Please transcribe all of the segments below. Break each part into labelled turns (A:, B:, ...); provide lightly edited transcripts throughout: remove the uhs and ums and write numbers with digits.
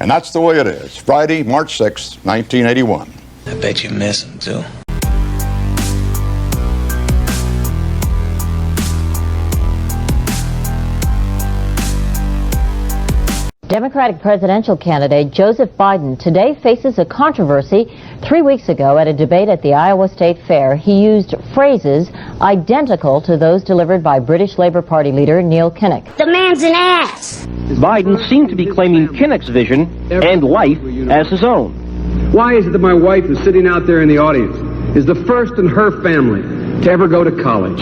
A: And that's the way it is. Friday, March 6, 1981.
B: I bet you miss him, too.
C: Democratic presidential candidate Joseph Biden today faces a controversy. 3 weeks ago at a debate at the Iowa State Fair, he used phrases identical to those delivered by British Labour Party leader Neil Kinnock.
D: The man's an ass!
E: Biden seemed to be claiming Kinnock's vision and life as his own.
F: Why is it that my wife, who's sitting out there in the audience, is the first in her family to ever go to college?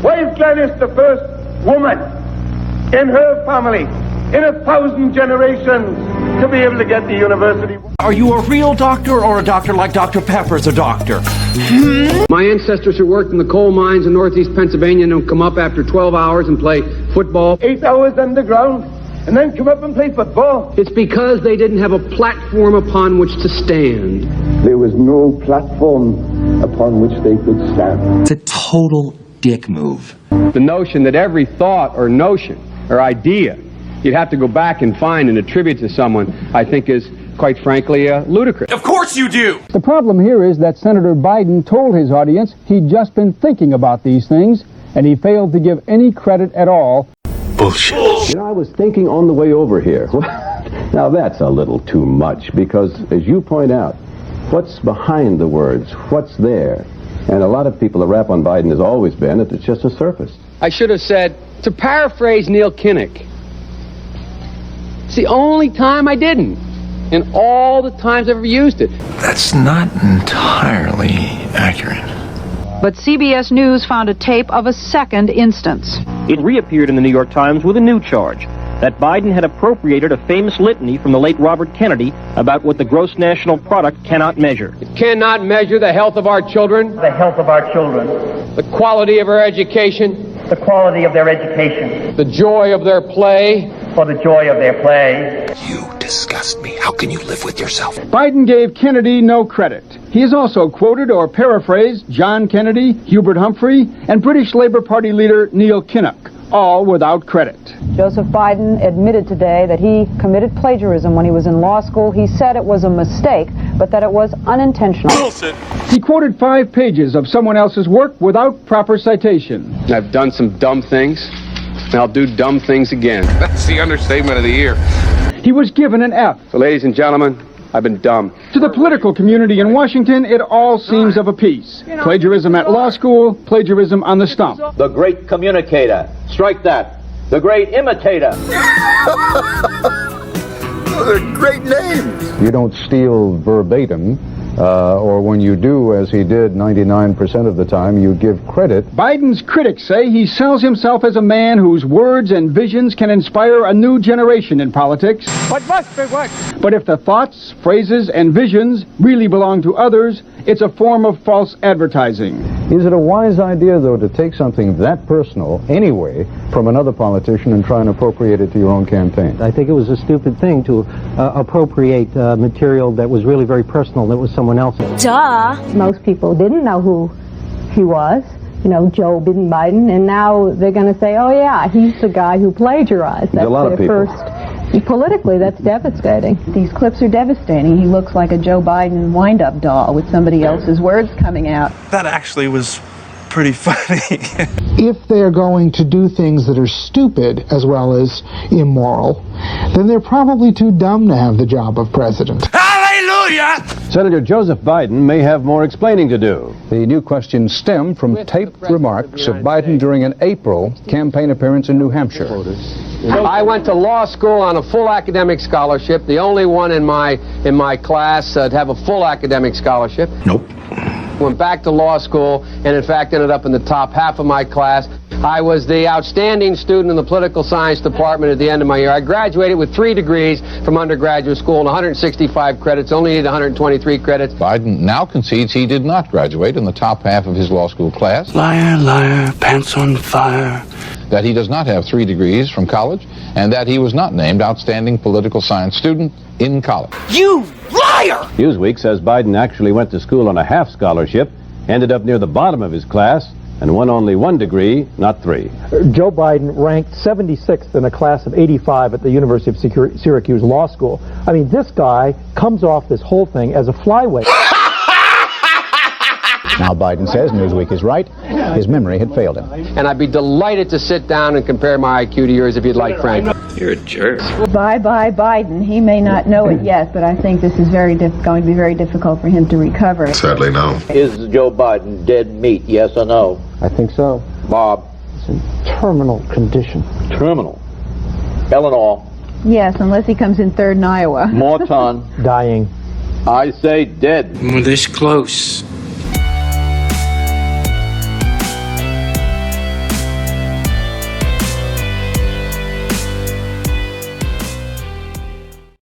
G: Why is Gladys the first woman in her family in 1,000 generations to be able to get the university?
H: Are you a real doctor or a doctor like Dr. Pepper's a doctor?
F: My ancestors who worked in the coal mines in northeast Pennsylvania don't come up after 12 hours and play football.
G: 8 hours underground and then come up and play football.
F: It's because they didn't have a platform upon which to stand.
I: There was no platform upon which they could stand.
H: It's a total dick move.
F: The notion that every thought or notion or idea you'd have to go back and find and attribute to someone, I think is, quite frankly, ludicrous.
H: Of course you do!
J: The problem here is that Senator Biden told his audience he'd just been thinking about these things, and he failed to give any credit at all.
H: Bullshit.
I: You know, I was thinking on the way over here. Now that's a little too much, because as you point out, what's behind the words? What's there? And a lot of people, the rap on Biden has always been that it's just a surface.
F: I should have said, to paraphrase Neil Kinnock, it's the only time I didn't, and all the times I've ever used it.
B: That's not entirely accurate.
K: But CBS News found a tape of a second instance.
E: It reappeared in the New York Times with a new charge, that Biden had appropriated a famous litany from the late Robert Kennedy about what the gross national product cannot measure.
F: It cannot measure the health of our children,
G: The health of our children,
F: the quality of our education,
G: the quality of their education,
F: the joy of their play,
G: or the joy of their play.
B: You disgust me. How can you live with yourself?
J: Biden gave Kennedy no credit. He has also quoted or paraphrased John Kennedy, Hubert Humphrey, and British Labour Party leader Neil Kinnock, all without credit.
K: Joseph Biden admitted today that he committed plagiarism when he was in law school. He said it was a mistake, but that it was unintentional.
H: Bullshit.
J: He quoted 5 pages of someone else's work without proper citation.
F: I've done some dumb things, and I'll do dumb things again.
L: That's the understatement of the year.
J: He was given an F.
F: So, ladies and gentlemen, I've been dumb.
J: To the political community in Washington, it all seems of a piece. Plagiarism at law school, plagiarism on the stump.
I: The great communicator. Strike that. The great imitator.
A: They're great names.
M: You don't steal verbatim, or when you do, as he did 99% of the time, you give credit.
J: Biden's critics say he sells himself as a man whose words and visions can inspire a new generation in politics.
G: What must be what?
J: But if the thoughts, phrases, and visions really belong to others, it's a form of false advertising.
M: Is it a wise idea, though, to take something that personal, anyway, from another politician and try and appropriate it to your own campaign?
N: I think it was a stupid thing to appropriate material that was really very personal, that was someone else's.
D: Duh!
K: Most people didn't know who he was, you know, Joe Biden, and now they're going to say, oh yeah, he's the guy who plagiarized. That's
M: a lot of people.
K: Politically, that's devastating. These clips are devastating. He looks like a Joe Biden wind-up doll with somebody else's words coming out.
B: That actually was pretty funny.
O: If they're going to do things that are stupid as well as immoral, then they're probably too dumb to have the job of president.
B: Hallelujah!
I: Senator Joseph Biden may have more explaining to do.
M: The new questions stem from taped remarks of Biden during an April campaign appearance in New Hampshire.
F: I went to law school on a full academic scholarship, the only one in my class to have a full academic scholarship.
B: Nope.
F: Went back to law school and in fact ended up in the top half of my class. I was the outstanding student in the political science department at the end of my year. I graduated with 3 degrees from undergraduate school and 165 credits, only needed 123 credits.
A: Biden now concedes he did not graduate in the top half of his law school class.
B: Liar, liar, pants on fire.
A: That he does not have 3 degrees from college, and that he was not named outstanding political science student in college.
H: You liar!
I: Newsweek says Biden actually went to school on a half scholarship, ended up near the bottom of his class, and won only 1 degree, not 3.
N: Joe Biden ranked 76th in a class of 85 at the University of Syracuse Law School. I mean, this guy comes off this whole thing as a flyweight.
M: Now Biden says Newsweek is right. His memory had failed him.
F: And I'd be delighted to sit down and compare my IQ to yours if you'd like, Frank.
L: You're a jerk.
K: Bye-bye Biden. He may not know it yet, but I think this is going to be very difficult for him to recover.
L: Sadly, no.
D: Is Joe Biden dead meat, yes or no?
N: I think so.
D: Bob?
N: It's in terminal condition.
D: Terminal. Eleanor?
K: Yes, unless he comes in third in Iowa.
D: Morton?
N: Dying.
D: I say dead.
B: We're this close.